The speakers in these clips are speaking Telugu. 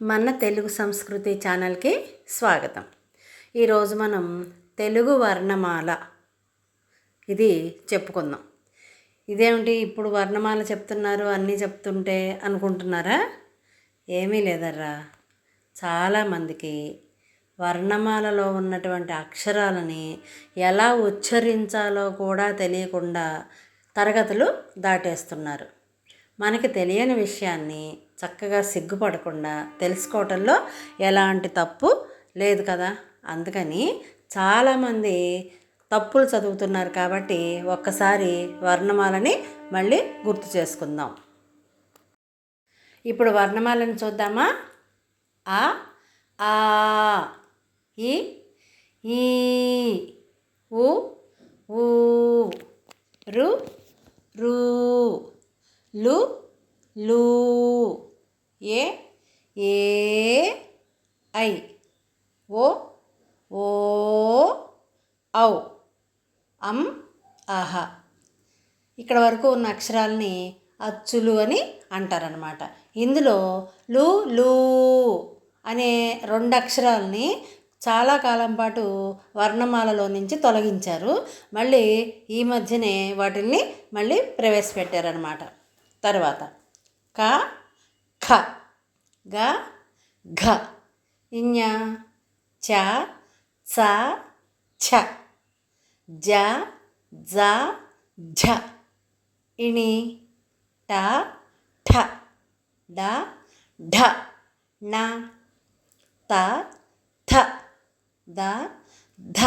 మన తెలుగు సంస్కృతి ఛానల్కి స్వాగతం. ఈరోజు మనం తెలుగు వర్ణమాల ఇది చెప్పుకుందాం. ఇదేమిటి ఇప్పుడు వర్ణమాల చెప్తున్నారు అన్నీ చెప్తుంటే అనుకుంటున్నారా? ఏమీ లేదర్రా, చాలామందికి వర్ణమాలలో ఉన్నటువంటి అక్షరాలని ఎలా ఉచ్చరించాలో కూడా తెలియకుండా తరగతులు దాటేస్తున్నారు. మనకి తెలియని విషయాన్ని చక్కగా సిగ్గుపడకుండా తెలుసుకోవటంలో ఎలాంటి తప్పు లేదు కదా. అందుకని చాలామంది తప్పులు చదువుతున్నారు కాబట్టి ఒక్కసారి వర్ణమాలని మళ్ళీ గుర్తు చేసుకుందాం. ఇప్పుడు వర్ణమాలను చూద్దామా. ఆ, ఆ, ఈ, ఈ, ఉ, ఊ, రు, రు, లు, లు, ఏ, ఏ, ఐ, ఓ, ఓ, ఔ, అం, ఆహ. ఇక్కడ వరకు ఉన్న అక్షరాలని అచ్చులు అని అంటారనమాట. ఇందులో లు, లు అనే 2 అక్షరాలని చాలా కాలం పాటు వర్ణమాలలో నుంచి తొలగించారు. మళ్ళీ ఈ మధ్యనే వాటిల్ని మళ్ళీ ప్రవేశపెట్టారనమాట. తర్వాత క, ఖ, గ, ఘ, ఞ, చ, చ, ఛ, జ, జ, ఝ, ఇణి, ట, ఠ, డ, ఢ, ణ, త, థ, ద, ధ,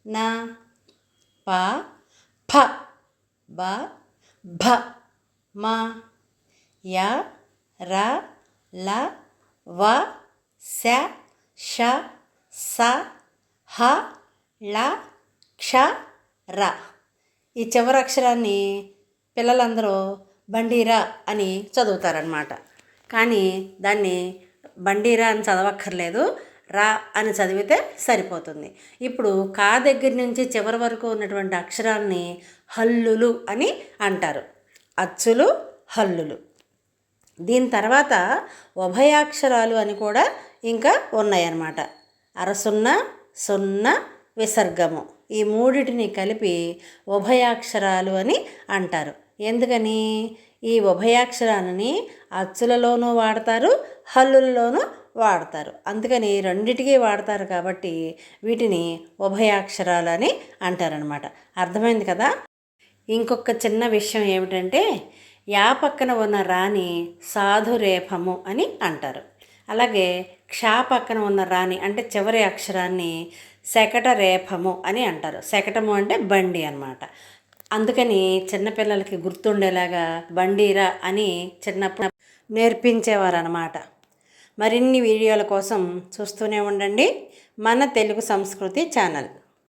న, ప, ఫ, బ, భ, మ, య, ర, ల, వ, శ, ష, స, హ, ళ, క్ష, ర. ఈ చివరి అక్షరాన్ని పిల్లలందరూ బండీరా అని చదువుతారనమాట. కానీ దాన్ని బండీరా అని చదవక్కర్లేదు, రా అని చదివితే సరిపోతుంది. ఇప్పుడు కా దగ్గర నుంచి చివరి వరకు ఉన్నటువంటి అక్షరాలని హల్లులు అని అంటారు. అచ్చులు, హల్లులు. దీని తర్వాత ఉభయాక్షరాలు అని కూడా ఇంకా ఉన్నాయన్నమాట. అరసున్న, సున్న, విసర్గము, ఈ 3టిని కలిపి ఉభయాక్షరాలు అని అంటారు. ఎందుకని? ఈ ఉభయాక్షరాలని అచ్చులలోనూ వాడతారు, హల్లులలోనూ వాడతారు. అందుకని 2టికి వాడతారు కాబట్టి వీటిని ఉభయాక్షరాలు అని అంటారనమాట. అర్థమైంది కదా. ఇంకొక చిన్న విషయం ఏమిటంటే, యా పక్కన ఉన్న రాని సాధురేఫము అని అంటారు. అలాగే క్షా పక్కన ఉన్న రాని అంటే చివరి అక్షరాన్ని శకట రేఫము అని అంటారు. శకటము అంటే బండి అన్నమాట. అందుకని చిన్నపిల్లలకి గుర్తుండేలాగా బండీరా అని చిన్నప్పుడు నేర్పించేవారు అన్నమాట. మరిన్ని వీడియోల కోసం చూస్తూనే ఉండండి మన తెలుగు సంస్కృతి ఛానల్.